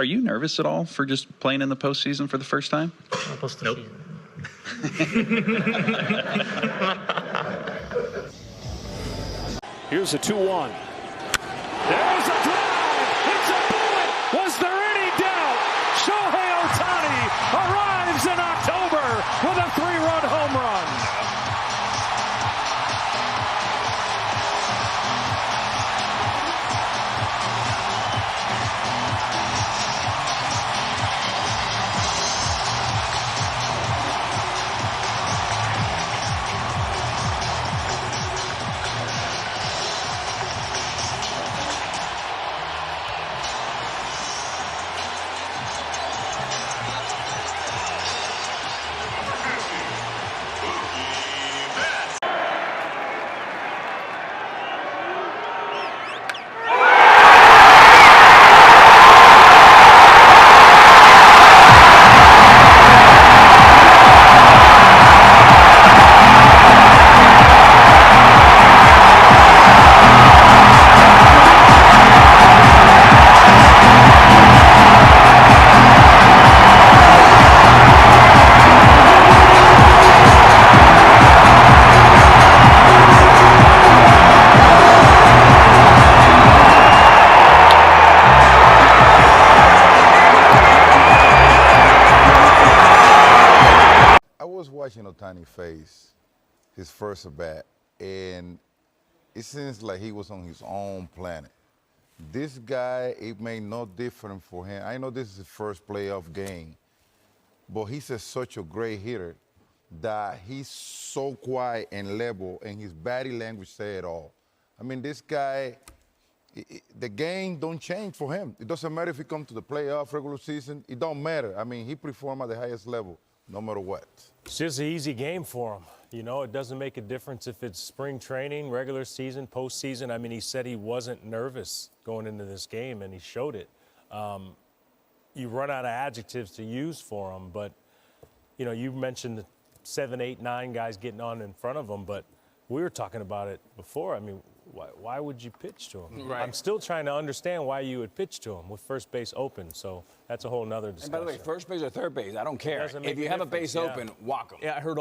Are you nervous at all for just playing in the postseason for the first time? Nope. Here's a 2-1. There's a drive. It's a bullet. Was there any doubt? Shohei Ohtani arrives in October with a 3-run home run. Watching Ohtani face his first at bat, and it seems like he was on his own planet. This guy, it made no difference for him. I know this is his first playoff game, but he's such a great hitter that he's so quiet and level, and his body language say it all. I mean, this guy, the game don't change for him. It doesn't matter if he comes to the playoff, regular season. It don't matter. I mean, he performs at the highest level, no matter what. It's just an easy game for him. You know, it doesn't make a difference if it's spring training, regular season, postseason. I mean, he said he wasn't nervous going into this game, and he showed it. You run out of adjectives to use for him, but, you know, you mentioned the 7, 8, 9 guys getting on in front of him, but we were talking about it before. I mean, why would you pitch to him? Right. I'm still trying to understand why you would pitch to him with first base open, so that's a whole nother discussion. And by the way, first base or third base, I don't care. If you have a base open, walk them. Yeah, I heard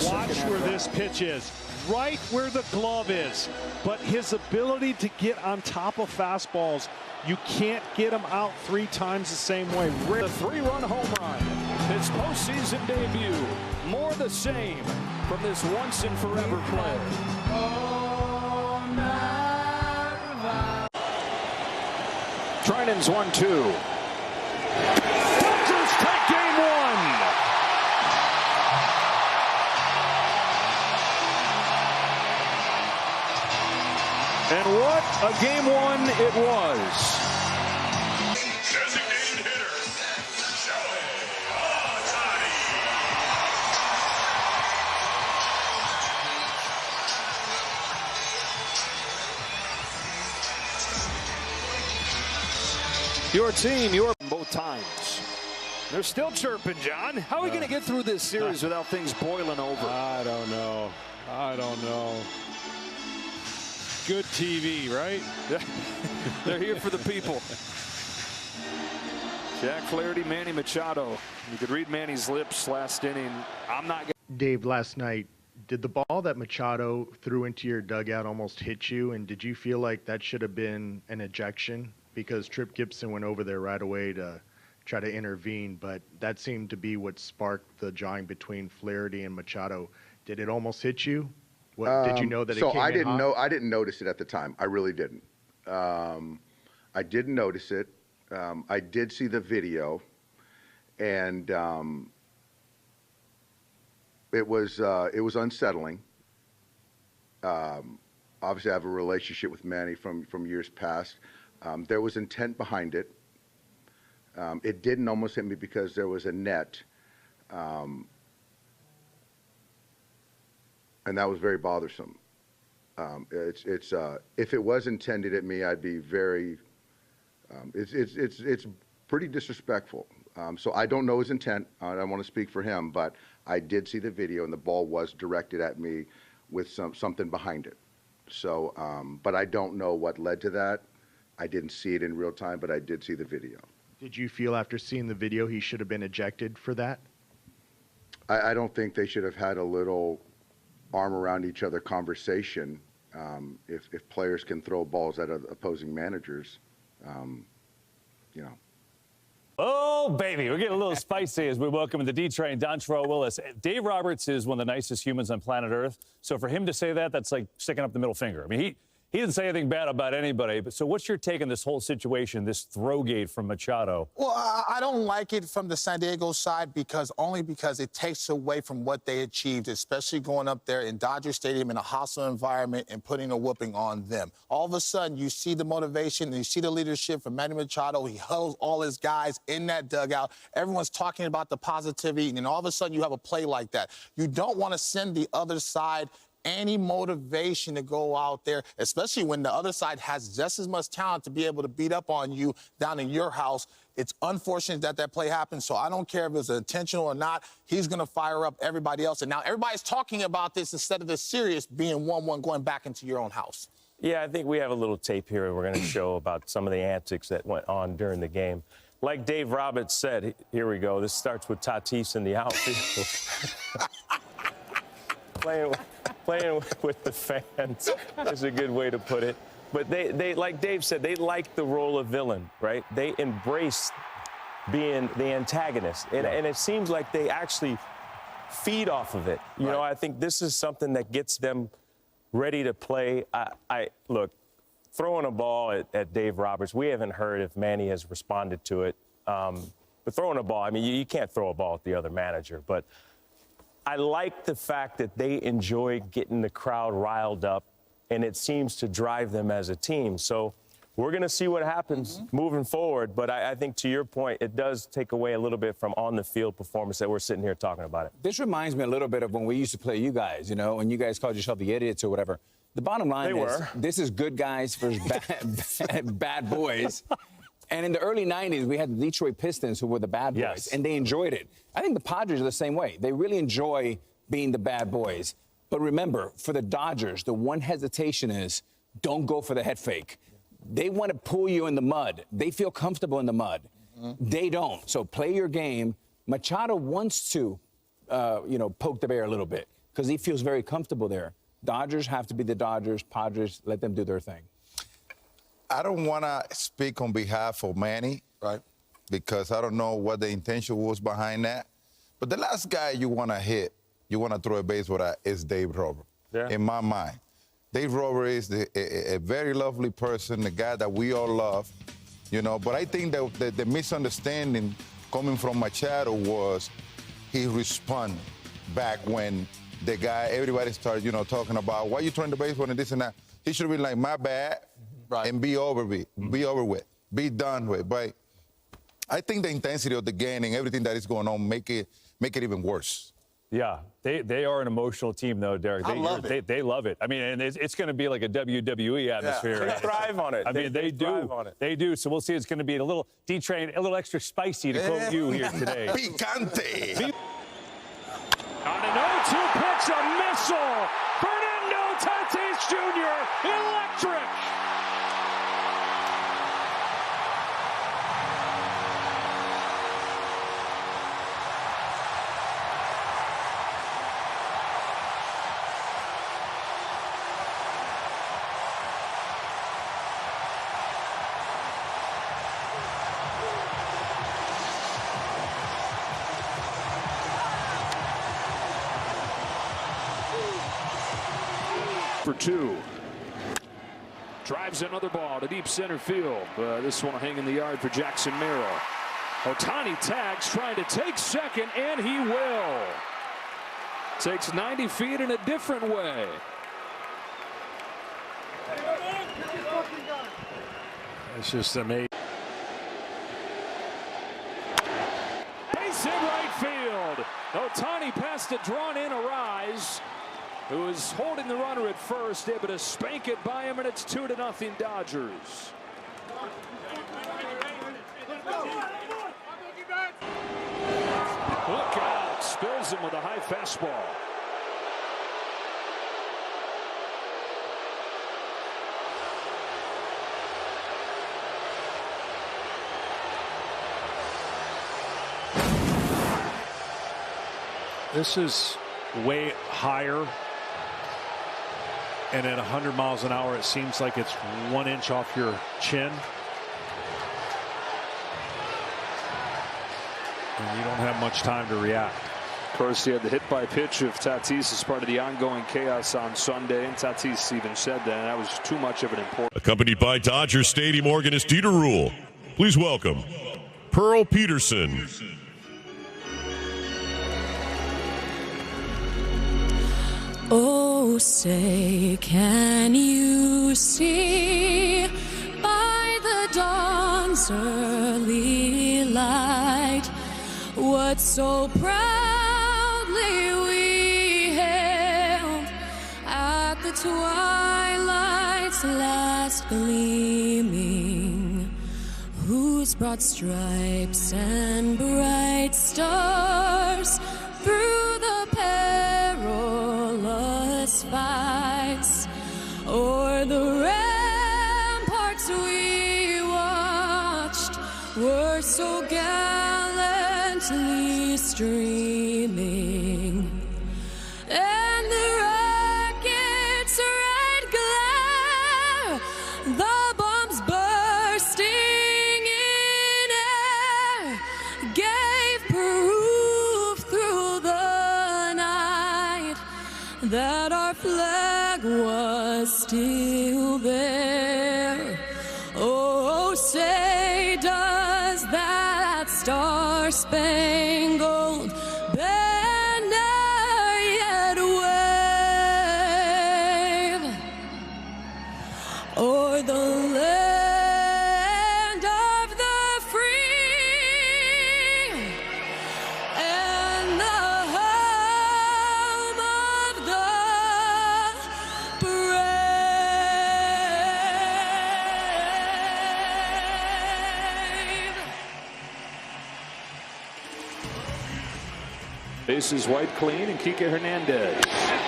Watch where this pitch is. Right where the glove is, but his ability to get on top of fastballs, you can't get him out 3 times the same way. The 3-run home run, his postseason debut, more the same from this once and forever player. Trinan's 1-2. Dodgers take game 1. And what a game 1 it was. Designated hitter, Shohei Ohtani. Your team, both times. They're still chirping, John. How are we going to get through this series without things boiling over? I don't know. Good TV, right? They're here for the people. Jack Flaherty, Manny Machado. You could read Manny's lips last inning. I'm not going to. Dave, last night, did the ball that Machado threw into your dugout almost hit you? And did you feel like that should have been an ejection? Because Tripp Gibson went over there right away to try to intervene, but that seemed to be what sparked the jawing between Flaherty and Machado. Did it almost hit you? What, did you know that it came in hot? I didn't notice it at the time. I really didn't. I didn't notice it. I did see the video, and it was unsettling. Obviously, I have a relationship with Manny from years past. There was intent behind it. It didn't almost hit me because there was a net. And that was very bothersome. If it was intended at me, I'd be very It's pretty disrespectful. So I don't know his intent. I don't want to speak for him, but I did see the video, and the ball was directed at me with something behind it. So, but I don't know what led to that. I didn't see it in real time, but I did see the video. Did you feel after seeing the video he should have been ejected for that? I don't think they should have had a little arm around each other conversation. If players can throw balls at opposing managers, you know. Oh, baby, we're getting a little spicy as we welcome the D-Train, Don Terrell Willis. Dave Roberts is one of the nicest humans on planet Earth. So for him to say that, that's like sticking up the middle finger. I mean, he didn't say anything bad about anybody. But so what's your take on this whole situation, this throwgate from Machado? Well, I don't like it from the San Diego side because it takes away from what they achieved, especially going up there in Dodger Stadium in a hostile environment and putting a whooping on them. All of a sudden, you see the motivation and you see the leadership from Manny Machado. He huddles all his guys in that dugout. Everyone's talking about the positivity, and then all of a sudden you have a play like that. You don't want to send the other side any motivation to go out there, especially when the other side has just as much talent to be able to beat up on you down in your house. It's unfortunate that that play happened, so I don't care if it was intentional or not. He's going to fire up everybody else. And now everybody's talking about this instead of the serious being 1-1 going back into your own house. Yeah, I think we have a little tape here we're going to show about some of the antics that went on during the game. Like Dave Roberts said, here we go. This starts with Tatis in the outfield. Playing with the fans is a good way to put it. But they, like Dave said, they like the role of villain, right? They embrace being the antagonist. And it seems like they actually feed off of it. You know, I think this is something that gets them ready to play. Look, throwing a ball at Dave Roberts, we haven't heard if Manny has responded to it. But throwing a ball, I mean, you can't throw a ball at the other manager. But I like the fact that they enjoy getting the crowd riled up, and it seems to drive them as a team. So we're going to see what happens moving forward. But I think, to your point, it does take away a little bit from on-the-field performance that we're sitting here talking about it. This reminds me a little bit of when we used to play you guys, you know, when you guys called yourself the idiots or whatever. The bottom line is this is good guys versus bad boys. And in the early 90s, we had the Detroit Pistons who were the bad boys, and they enjoyed it. I think the Padres are the same way. They really enjoy being the bad boys. But remember, for the Dodgers, the one hesitation is don't go for the head fake. They want to pull you in the mud. They feel comfortable in the mud. They don't. So play your game. Machado wants to, poke the bear a little bit because he feels very comfortable there. Dodgers have to be the Dodgers. Padres, let them do their thing. I don't want to speak on behalf of Manny, right? Because I don't know what the intention was behind that. But the last guy you want to hit, you want to throw a baseball at, is Dave Roberts, in my mind. Dave Roberts is a very lovely person, the guy that we all love, you know. But I think that the misunderstanding coming from Machado was he responded back when the guy, everybody started, talking about, why you throwing the baseball and this and that. He should have been like, my bad. And be over with, be done with. But I think the intensity of the game and everything that is going on make it even worse. Yeah, they are an emotional team, though, Derek. I love it. They love it. I mean, and it's going to be like a WWE atmosphere. They thrive on it. I mean, they do. They do. So we'll see. It's going to be a little D-Train, a little extra spicy, to quote you here today. Picante. On an 0-2 pitch, a missile. Fernando Tatis Jr. Electric. For two. Drives another ball to deep center field. This one will hang in the yard for Jackson Merrill. Ohtani tags, trying to take second, and he will. Takes 90 feet in a different way. It's just amazing. Base hit right field. Ohtani past it, drawn in, Arise, who is holding the runner at first, able to spank it by him, and it's 2-0 Dodgers. nails him with a high fastball. This is way higher, and at 100 miles an hour, it seems like it's 1 inch off your chin. And you don't have much time to react. Of course, he had the hit by pitch of Tatis as part of the ongoing chaos on Sunday, and Tatis even said that was too much of an important. Accompanied by Dodger Stadium organist Dieter Rule. Please welcome Pearl Peterson. Oh, say, can you see by the dawn's early light what so proudly we hailed at the twilight's last gleaming, whose broad stripes and bright stars through the perilous fights o'er the ramparts we watched were so gallantly streaming, and the rocket's red glare, the bombs bursting in air, gave proof through the night that our flag was still there. Oh, say, does that star-spangled banner yet wave o'er the land of the free and the home of the brave? Bases wiped clean, and Kike Hernandez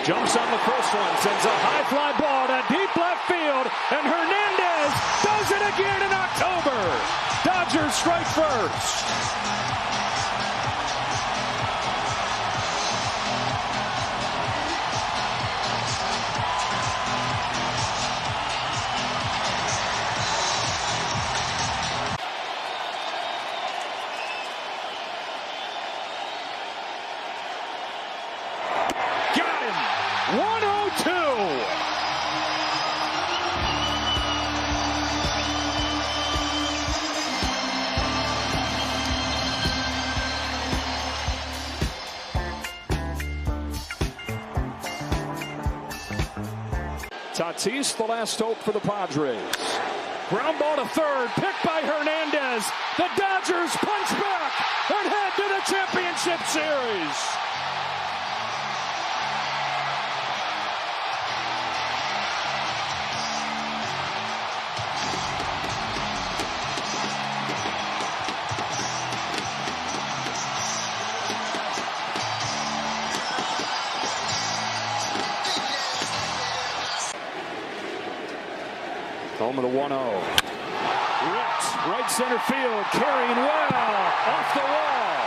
jumps on the first one, sends a high fly ball to deep left field, and Hernandez does it again in October. Dodgers strike first. Got him. 102. Tatis, the last hope for the Padres. Ground ball to third, picked by Hernandez. The Dodgers punch back and head to the championship series. Home of the 1-0. Ripped, right center field, carrying well, off the wall.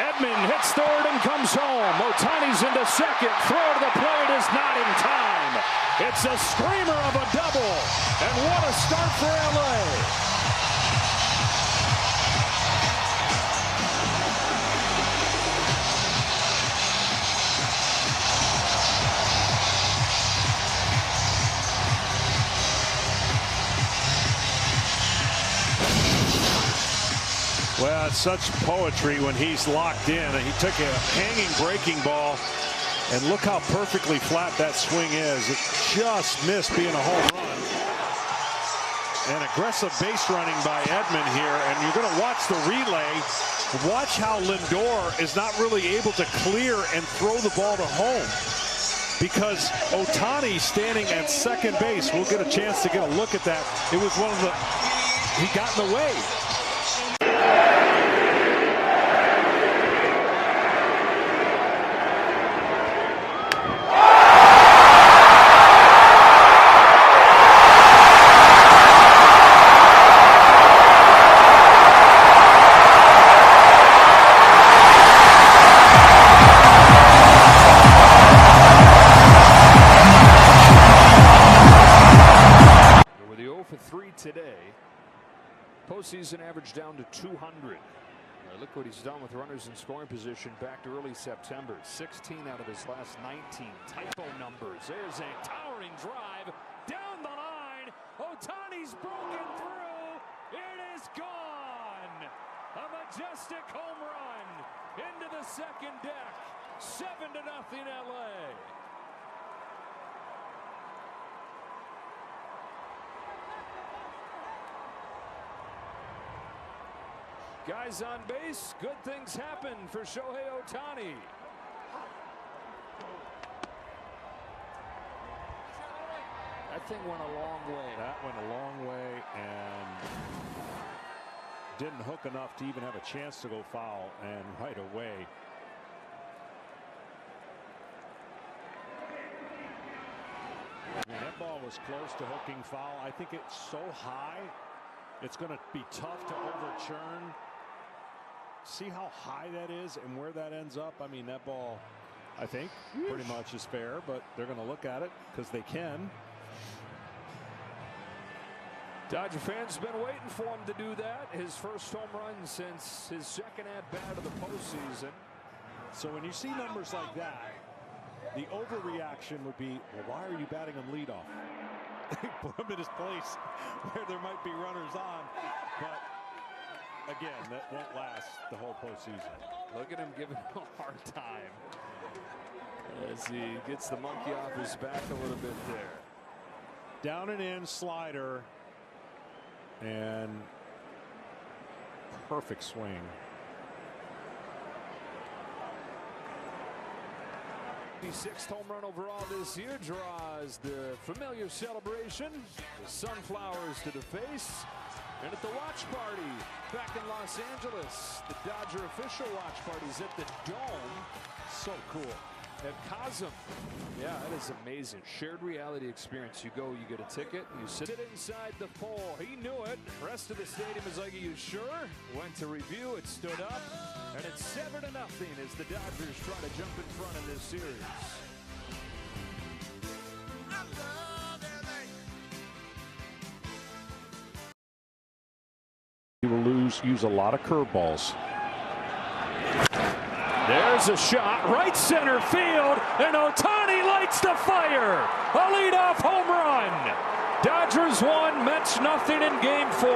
Edman hits third and comes home. Ohtani's into second. Throw to the plate is not in time. It's a screamer of a double. And what a start for LA. Well, it's such poetry when he's locked in. He took a hanging breaking ball, and look how perfectly flat that swing is. It just missed being a home run. An aggressive base running by Edman here, and you're going to watch the relay. Watch how Lindor is not really able to clear and throw the ball to home, because Ohtani standing at second base. We'll get a chance to get a look at that. It was one of the, he got in the way. Postseason average down to 200. Look what he's done with runners in scoring position back to early September. 16 out of his last 19. Typo numbers. There's a towering drive down the line. Ohtani's broken through. It is gone. A majestic home run into the second deck. 7-0 LA. Guys on base, good things happen for Shohei Ohtani. That thing went a long way. That went a long way and didn't hook enough to even have a chance to go foul, and right away. I mean, that ball was close to hooking foul. I think it's so high, it's going to be tough to overturn. See how high that is and where that ends up? I mean, that ball, I think, pretty much is fair, but they're going to look at it because they can. Dodger fans have been waiting for him to do that. His first home run since his second at-bat of the postseason. So when you see numbers like that, the overreaction would be, well, why are you batting him leadoff? Put him in his place where there might be runners on. But again, that won't last the whole postseason. Look at him giving him a hard time as he gets the monkey off his back a little bit there. Down and in slider and perfect swing. The sixth home run overall this year draws the familiar celebration, the sunflowers to the face. And at the watch party back in Los Angeles, the Dodger official watch parties at the Dome. So cool. At Cosm. Yeah, that is amazing. Shared reality experience. You go, you get a ticket, you sit inside the pole. He knew it. The rest of the stadium is like, are you sure? Went to review, it stood up, and it's 7-0 as the Dodgers try to jump in front in this series. He will use a lot of curveballs. There's a shot, right center field, and Ohtani lights the fire. A leadoff home run. Dodgers 1, Mets nothing in Game 4.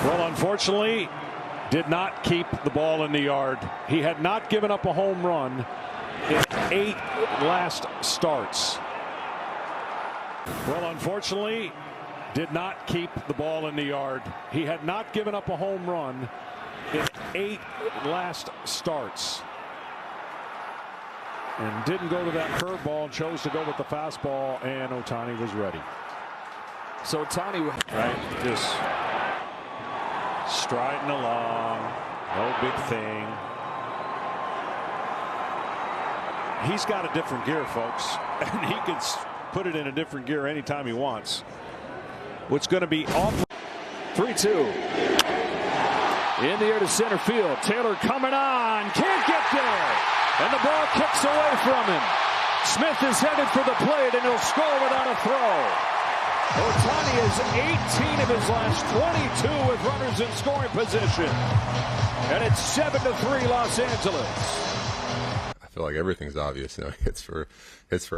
Well, unfortunately, did not keep the ball in the yard. He had not given up a home run in 8 last starts. Well, unfortunately, did not keep the ball in the yard. He had not given up a home run in 8 last starts. And didn't go to that curveball and chose to go with the fastball, and Ohtani was ready. So Ohtani, right, just striding along, no big thing. He's got a different gear, folks, and he can put it in a different gear anytime he wants. What's going to be off. 3-2. In the air to center field. Taylor coming on. Can't get there. And the ball kicks away from him. Smith is headed for the plate, and he'll score without a throw. Ohtani is 18 of his last 22 with runners in scoring position. And it's 7-3 Los Angeles. I feel like everything's obvious. You know, hits for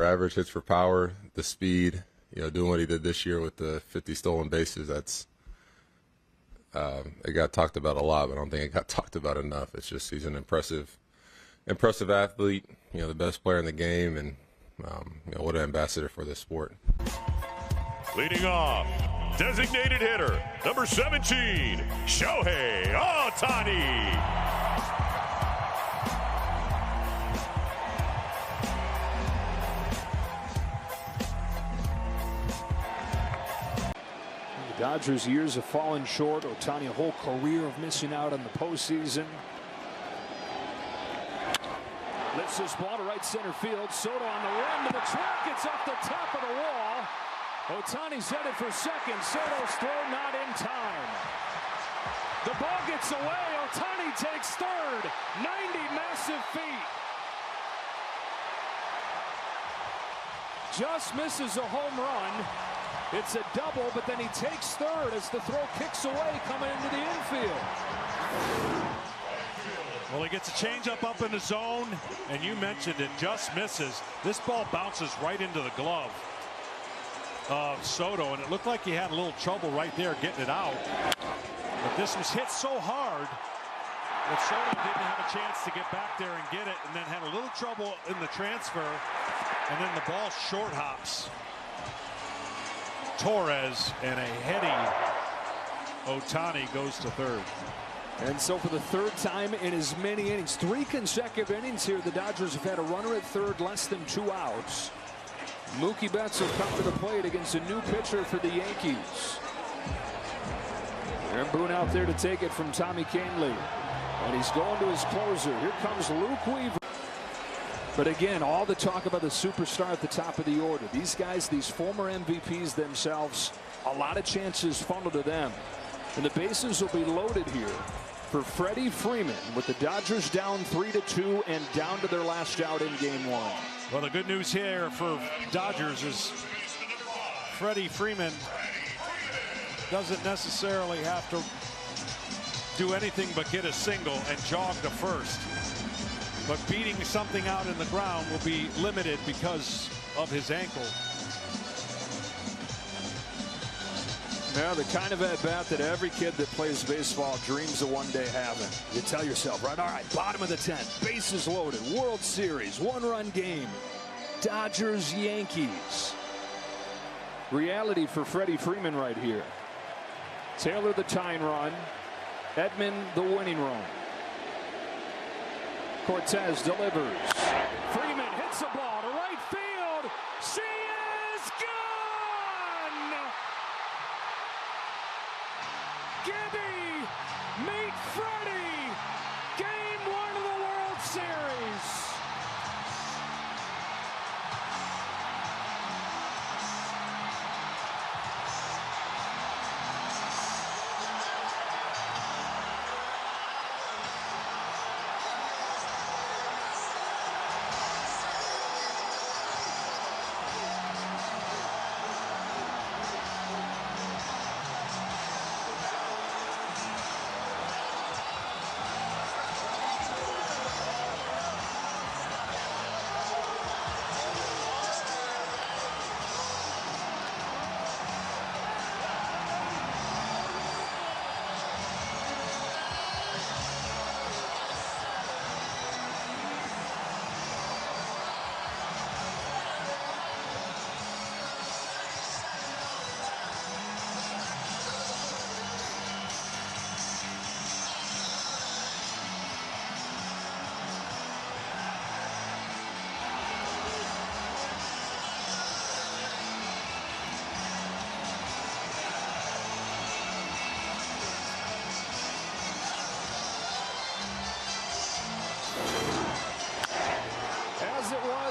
average, hits for power, the speed. You know, doing what he did this year with the 50 stolen bases. That's it got talked about a lot, but I don't think it got talked about enough. It's just he's an impressive athlete. You know, the best player in the game, and you know, what an ambassador for this sport. Leading off, designated hitter, number 17, Shohei Ohtani. The Dodgers' years have fallen short. Ohtani, a whole career of missing out on the postseason. Lifts this ball to right center field. Soto on the run to the track. It's off the top of the wall. Ohtani's headed for second. Soto's throw not in time. The ball gets away. Ohtani takes third. 90 massive feet. Just misses a home run. It's a double, but then he takes third as the throw kicks away coming into the infield. Well, he gets a changeup up in the zone, and you mentioned it, just misses. This ball bounces right into the glove of Soto, and it looked like he had a little trouble right there getting it out. But this was hit so hard that Soto didn't have a chance to get back there and get it, and then had a little trouble in the transfer, and then the ball short hops Torres, and a heady Ohtani goes to third. And so for the third time in as many innings, 3 consecutive innings here, the Dodgers have had a runner at third, less than 2 outs. Mookie Betts will come to the plate against a new pitcher for the Yankees. Aaron Boone out there to take it from Tommy Kahnle. And he's going to his closer. Here comes Luke Weaver. But again, all the talk about the superstar at the top of the order. These guys, these former MVPs themselves, a lot of chances funneled to them. And the bases will be loaded here for Freddie Freeman with the Dodgers down 3-2 and down to their last out in Game 1. Well, the good news here for Dodgers is Freddie Freeman doesn't necessarily have to do anything but get a single and jog to first. But beating something out in the ground will be limited because of his ankle. Now, the kind of at-bat that every kid that plays baseball dreams of one day having. You tell yourself, right, all right, bottom of the 10th, bases loaded, World Series, 1-run game, Dodgers, Yankees. Reality for Freddie Freeman right here. Taylor the tying run, Edman the winning run. Cortez delivers. Freeman hits the ball to right field. She is gone! Gibby, meet Freddie. Game 1 of the World Series.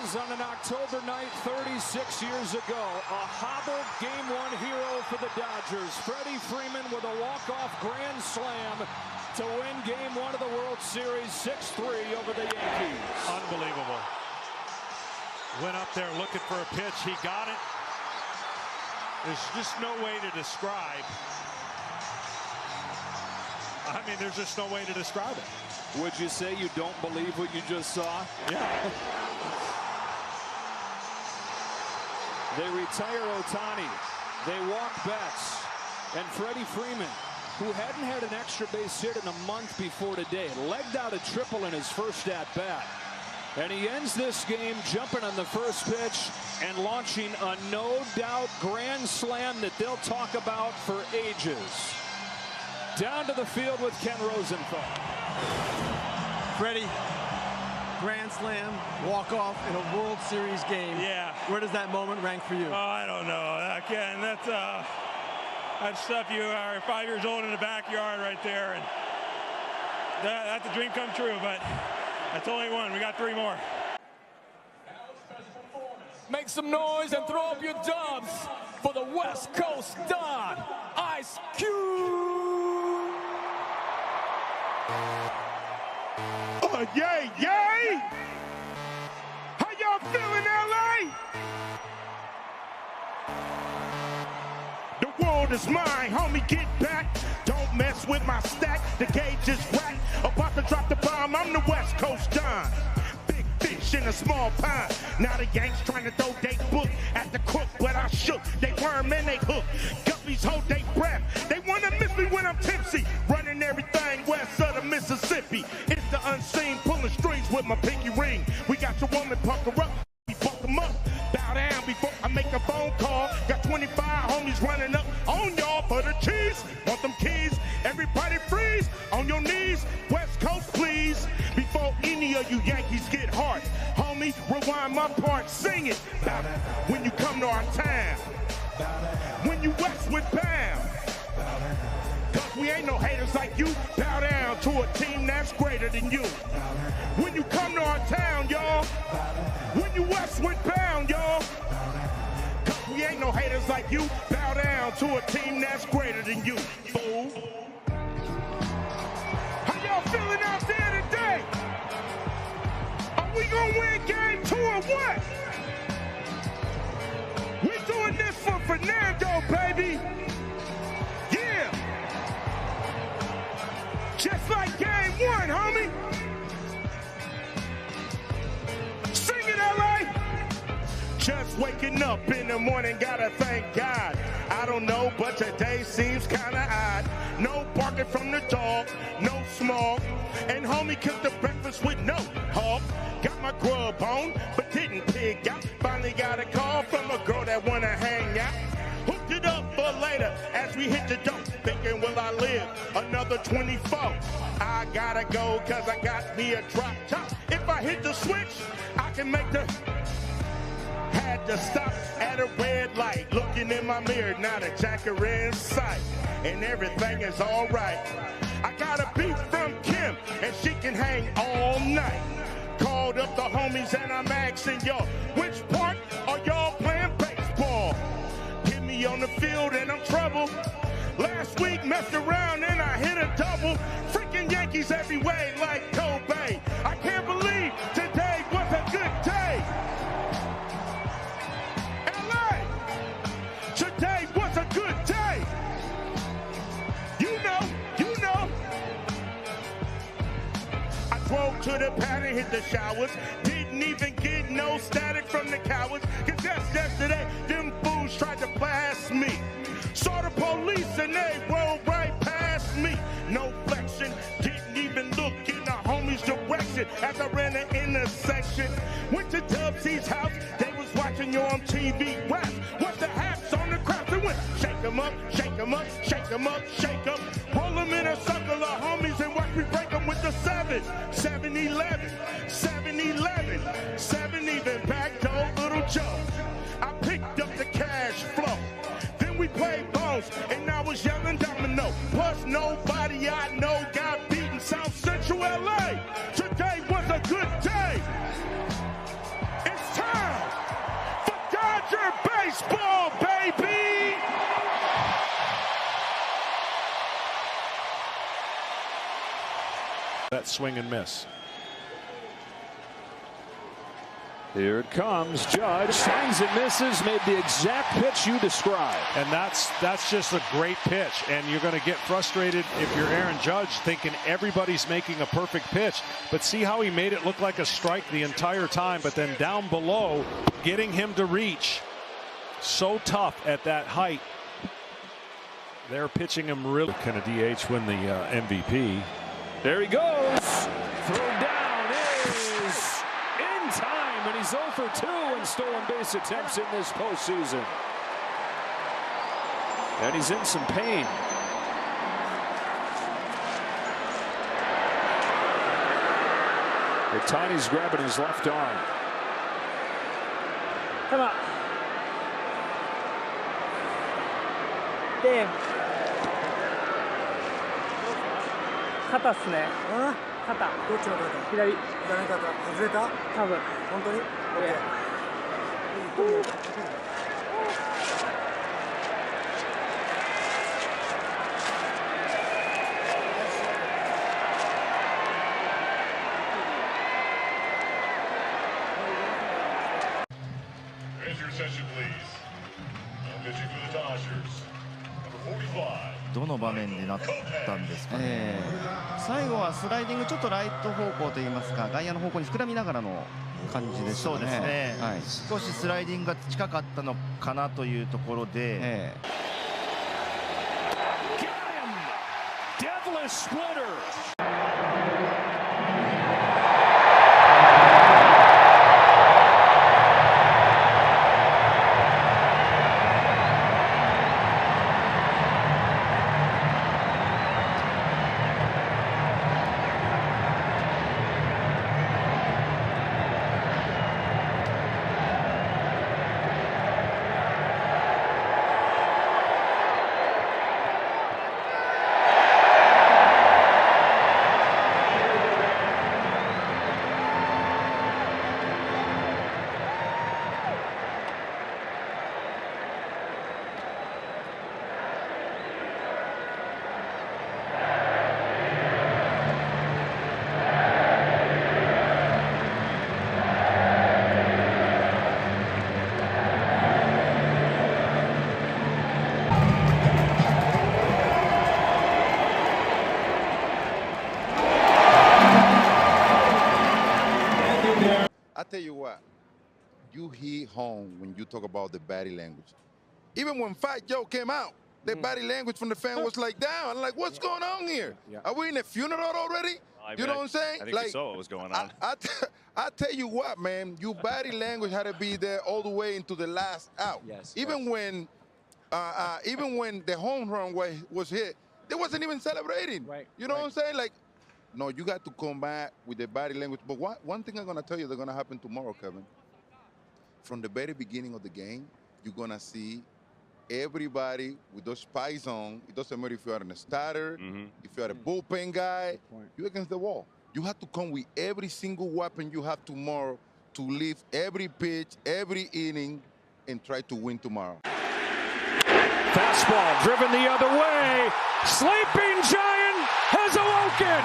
On an October night 36 years ago, a hobbled Game 1 hero for the Dodgers. Freddie Freeman with a walk-off grand slam to win Game 1 of the World Series 6-3 over the Yankees. Unbelievable. Went up there looking for a pitch. He got it. There's just no way to describe. I mean, there's just no way to describe it. Would you say you don't believe what you just saw? Yeah. They retire Ohtani. They walk Betts. And Freddie Freeman, who hadn't had an extra base hit in a month before today, legged out a triple in his first at-bat. And he ends this game jumping on the first pitch and launching a no-doubt grand slam that they'll talk about for ages. Down to the field with Ken Rosenthal. Freddie, grand slam, walk-off in a World Series game. Yeah. Where does that moment rank for you? Oh, I don't know. Again, that's stuff you are 5 years old in the backyard right there. And that's a dream come true, but that's only one. We got 3 more. Make some noise and throw up your dubs for the West Coast Don, Ice Cube. Oh, yay, yay! How y'all feeling, LA? The world is mine, homie, get back. Don't mess with my stack, the gauge is whack. About to drop the bomb, I'm the West Coast Don. Big fish in a small pond. Now the Yanks trying to throw they book at the crook, but I shook. They worm and they hook. Guppies hold they breath. They wanna miss me when I'm tipsy. Running everything west of the Mississippi. It's the unseen, pulling strings with my pinky ring. We got your woman, pump her up. We fuck them up. Bow down before I make a phone call. Got 25 homies running up on y'all for the cheese. Want them keys? Everybody freeze on your knees. West Coast, please. Before any of you Yankees get hard, homie, rewind my part. Sing it. Bow down when you come to our town. When you westward bound. Cause we ain't no haters like you. Bow down to a team that's greater than you. When you come to our town, y'all. When you westward bound, y'all. Cause we ain't no haters like you. Bow down to a team that's greater than you, fool. How y'all feeling out there today? Are we gonna win game 2 or what? We're doing this for Fernando, baby. Yeah. Just like game 1, homie. Sing it, LA. Just waking up in the morning, gotta thank God. I don't know, but today seems kinda odd. No barking from the dog, no smog. And homie cooked the breakfast with no hog. Got my grub on, but didn't pig out. Finally got a call from a girl that wanna hang out. Hooked it up for later as we hit the dope. Thinking, will I live another 24? I gotta go cause I got me a drop top. If I hit the switch, I can make the... Had to stop at a red light. Looking in my mirror, not a jacker in sight. And everything is alright. I got a beat from Kim, and she can hang all night. Called up the homies and I'm asking y'all, which part are y'all playing baseball? Get me on the field and I'm trouble. Last week messed around and I hit a double. Freaking Yankees every way like Kobe. I can't believe today was a good day. LA, today was a good day. You know. I drove to the pad and hit the showers. Didn't even get no static from the cowards. Cause just yesterday, them fools tried to blast me. Saw the police and they rolled right past me. No flexion, didn't even look in the homies' direction as I ran the intersection. Went to Dubsy's house, they was watching you on TV rap. Watched the hats on the crowd and went, shake 'em up, shake 'em up, shake 'em up, shake 'em. Roll 'em in a circle of homies and watch me break 'em with the 7, 7-11, 7-11, 7 even back to old little Joe. I picked up the cash flow. We played bones, and I was yelling domino. Plus, nobody I know got beaten South Central LA. Today was a good day. It's time for Dodger baseball, baby. That swing and miss. Here it comes. Judge swings and misses, made the exact pitch you described. And that's just a great pitch. And you're going to get frustrated if you're Aaron Judge thinking everybody's making a perfect pitch. But see how he made it look like a strike the entire time. But then down below, getting him to reach. So tough at that height. They're pitching him really. Can a DH win the MVP? There he goes. Throw down is in time. And he's 0 for 2 in stolen base attempts in this postseason. And he's in some pain. Ohtani's grabbing his left arm. Come on. Damn. 肩っすね。肩。どっちの肩？左。左肩。外れた？多分。本当に？ attention, please. Pitching for the Dodgers, number 45. どの場面でなったんですかね。最後はスライディングちょっとライト方向といいますか外野の方向に膨らみながらの感じでしたね。そうですね、はい、少しスライディングが近かったのかなというところで、Deadlish splitter. I tell you what, you hit home when you talk about the body language. Even when Fat Joe came out, the body language from the fan was like down. I'm like, what's going on here? Are we in a funeral already? You know what I'm saying? I think we saw what was going on. I tell you what, man, your body language had to be there all the way into the last out. Yes. Even when the home run was hit, they wasn't even celebrating. Right. You know what I'm saying? Like, no, you got to come back with the body language. But one thing I'm going to tell you that's going to happen tomorrow, Kevin. From the very beginning of the game, you're going to see everybody with those spikes on. It doesn't matter if you are a starter, if you are a bullpen guy, you're against the wall. You have to come with every single weapon you have tomorrow to lift every pitch, every inning, and try to win tomorrow. Fastball driven the other way. Sleeping Giant has awoken.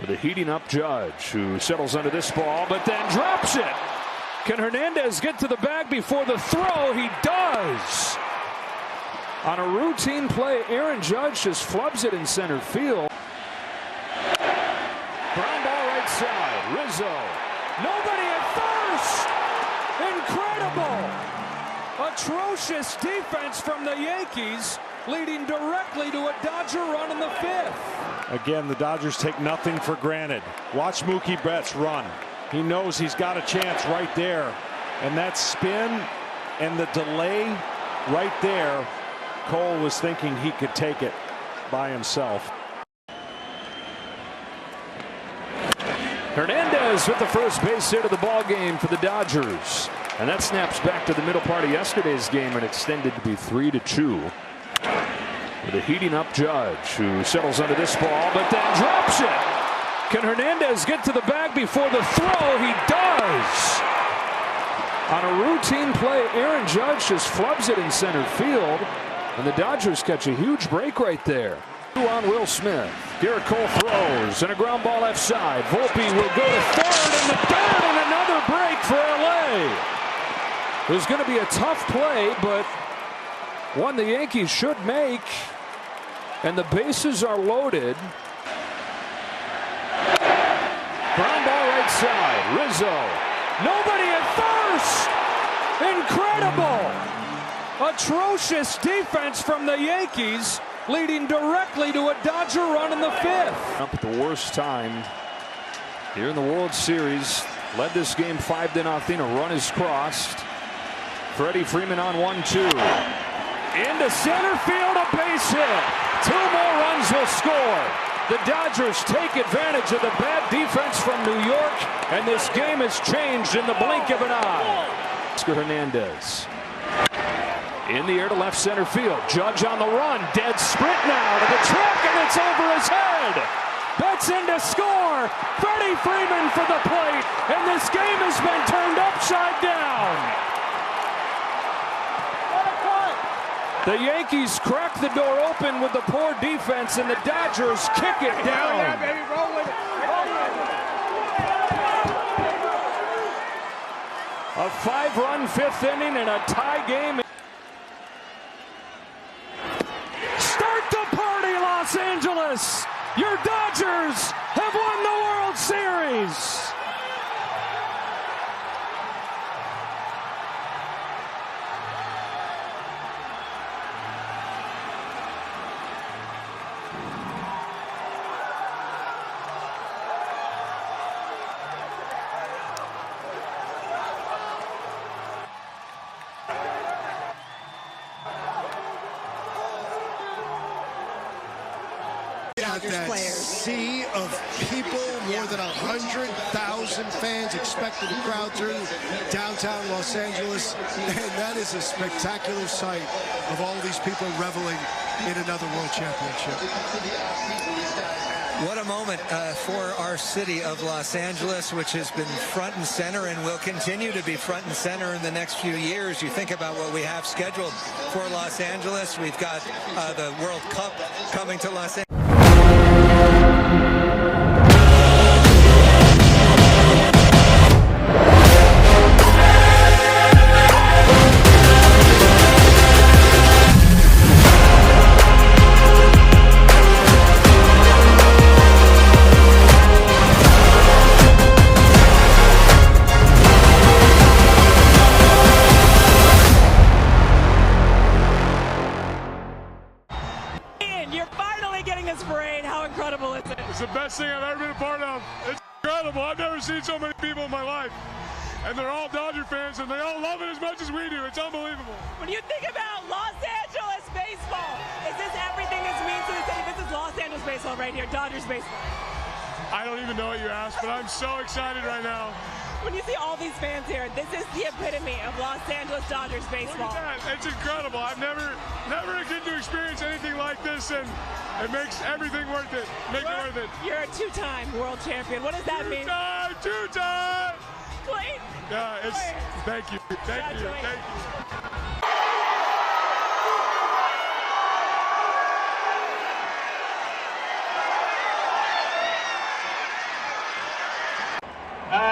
With a heating up Judge, who settles under this ball, but then drops it. Can Hernandez get to the bag before the throw? He does. On a routine play, Aaron Judge just flubs it in center field. Ground ball right side. Rizzo. Nobody at first. Incredible. Atrocious defense from the Yankees, leading directly to a Dodger run in the fifth. Again, the Dodgers take nothing for granted. Watch Mookie Betts run. He knows he's got a chance right there. And that spin and the delay right there, Cole was thinking he could take it by himself. Hernandez with the first base hit of the ball game for the Dodgers. And that snaps back to the middle part of yesterday's game and extended to be 3-2. With a heating up Judge, who settles under this ball, but then drops it. Can Hernandez get to the bag before the throw? He does. On a routine play, Aaron Judge just flubs it in center field, and the Dodgers catch a huge break right there. On Will Smith. Garrett Cole throws, and a ground ball left side. Volpe will go to third, and the dirt, and another break for LA. It was going to be a tough play, but one the Yankees should make. And the bases are loaded. Ground ball right side. Rizzo. Nobody at first. Incredible. Atrocious defense from the Yankees, leading directly to a Dodger run in the fifth. Up at the worst time here in the World Series. Led this game 5-0. A run is crossed. Freddie Freeman on 1-2. Into center field, a base hit. 2 more runs will score. The Dodgers take advantage of the bad defense from New York, and this game has changed in the blink of an eye. Oscar Hernandez. In the air to left center field. Judge on the run. Dead sprint now to the track, and it's over his head. That's in to score. Freddie Freeman for the plate, and this game has been turned upside down. The Yankees crack the door open with the poor defense, and the Dodgers kick it down. Yeah, baby, roll with it. A 5-run fifth inning and a tie game. Start the party, Los Angeles! Your Dodgers have won the World Series! That sea of people, more than 100,000 fans expected to crowd through downtown Los Angeles, and that is a spectacular sight of all these people reveling in another world championship. What a moment for our city of Los Angeles, which has been front and center and will continue to be front and center in the next few years. You think about what we have scheduled for Los Angeles. We've got the World Cup coming to Los Angeles. You're finally getting this parade. How incredible is it? It's the best thing I've ever been a part of. It's incredible. I've never seen so many people in my life. And they're all Dodger fans, and they all love it as much as we do. It's unbelievable. When you think about Los Angeles baseball, is this everything this means to the city? This is Los Angeles baseball right here, Dodgers baseball. I don't even know what you asked, but I'm so excited right now. When you see all these fans here, this is the epitome of Los Angeles Dodgers baseball. Look at that. It's incredible. I've never get to experience anything like this, and it makes everything worth it. Make it worth it. You're a two-time world champion. What does that mean? Two-time! Clayton! Yeah, thank you. Thank you. Thank you.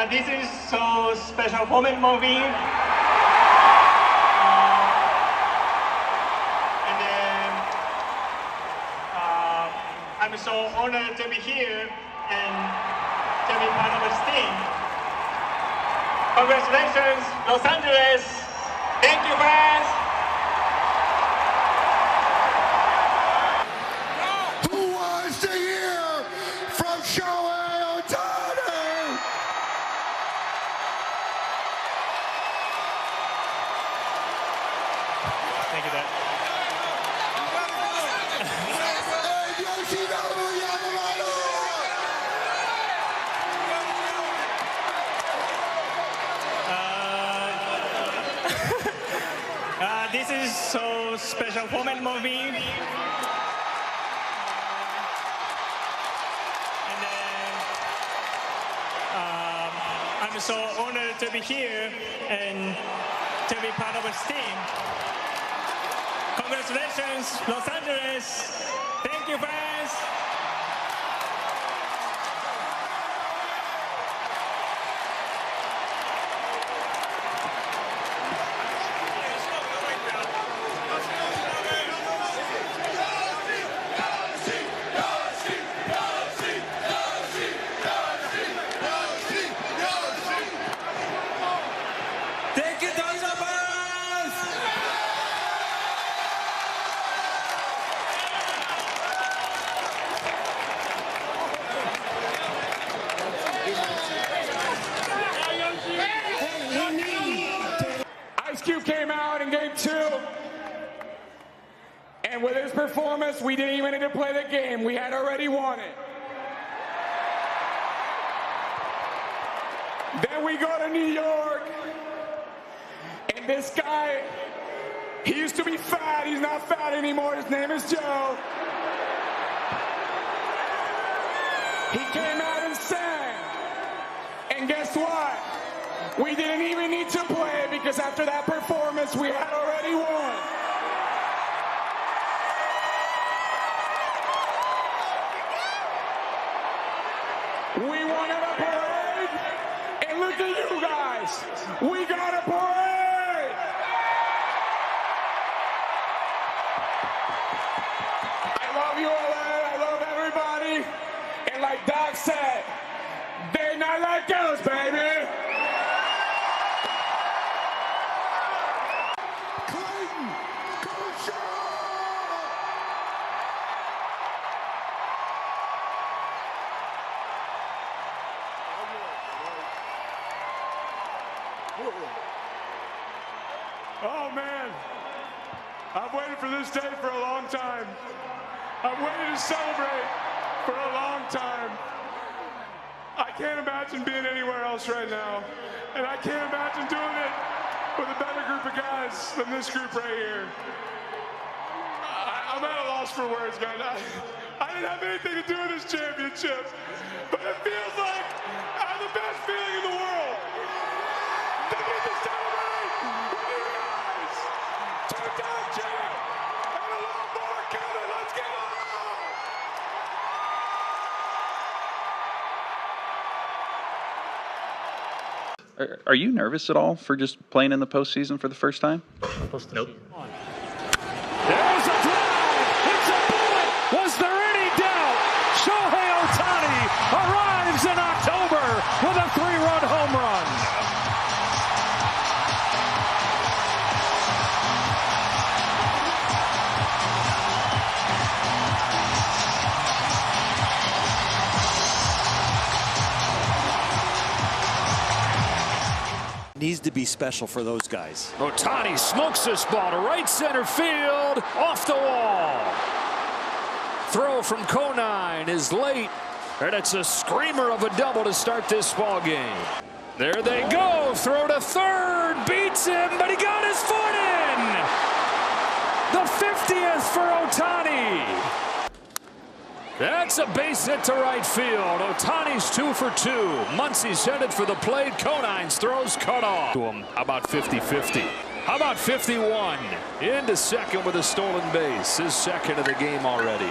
This is so special for me movie. And then I'm so honored to be here and to be part of this team. Congratulations, Los Angeles. Thank you, fans. Who wants to hear from Shohei Ohtani? Thank you, Dad. This is so special for me movie. And then I'm so honored to be here and to be part of this team. Congratulations, Los Angeles. Thank you, fans. Thank you, Dodger fans! Ice Cube came out in game 2. And with his performance, we didn't even need to play the game. We had already won it. Then we go to New York. And this guy He used to be fat. He's not fat anymore. His name is Joe. He came out and sang. And guess what? We didn't even need to play because after that performance, we had already won. We won at a parade, and look at you guys. We got a parade. I love you, LA. I love everybody. And like Doc said, they're not like us, baby. Clayton, go show! Oh, man. I've waited for this day for a long time. I've waited to celebrate for a long time. I can't imagine being anywhere else right now. And I can't imagine doing it with a better group of guys than this group right here. I'm at a loss for words, guys. I didn't have anything to do with this championship, but it feels like I have the best feeling in the world. To get to celebrate with you guys. Two-time champ and a lot more coming. Let's get on! Are you nervous at all for just playing in the postseason for the first time? Nope. There's a drive. It's a bullet. Was there any doubt? Shohei Ohtani arrives in October with a 3-run home run. Needs to be special for those guys. Ohtani smokes this ball to right center field, off the wall. Throw from Conine is late, and it's a screamer of a double to start this ball game. There they go, throw to third, beats him, but he got his foot in. The 50th for Ohtani. That's a base hit to right field. Ohtani's 2 for 2. Muncie's headed for the plate. Conine's throws cut off. How about 50-50? How about 51? Into second with a stolen base. His second of the game already.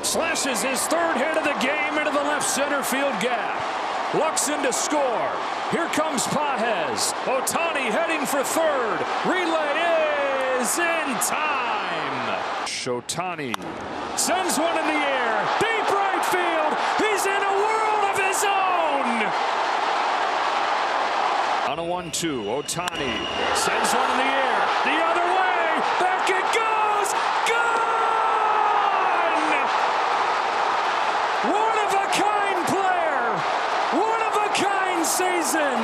Slashes his third hit of the game into the left center field gap. Looks in to score. Here comes Pajes. Ohtani heading for third. Relay is in time. Ohtani sends one in the air. Deep right field. He's in a world of his own. On a 1-2, Ohtani sends one in the air. The other way. Back it goes. Gone! One-of-a-kind player. One-of-a-kind season.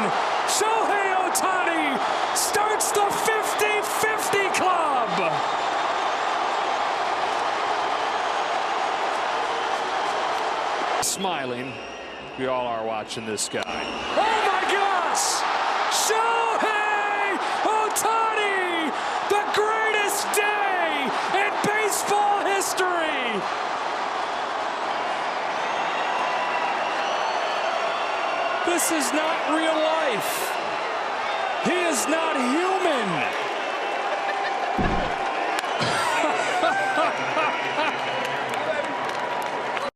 Shohei Ohtani starts the 50-50 club. Smiling. We all are watching this guy. Oh my gosh! Shohei Ohtani! The greatest day in baseball history! This is not real life. He is not here.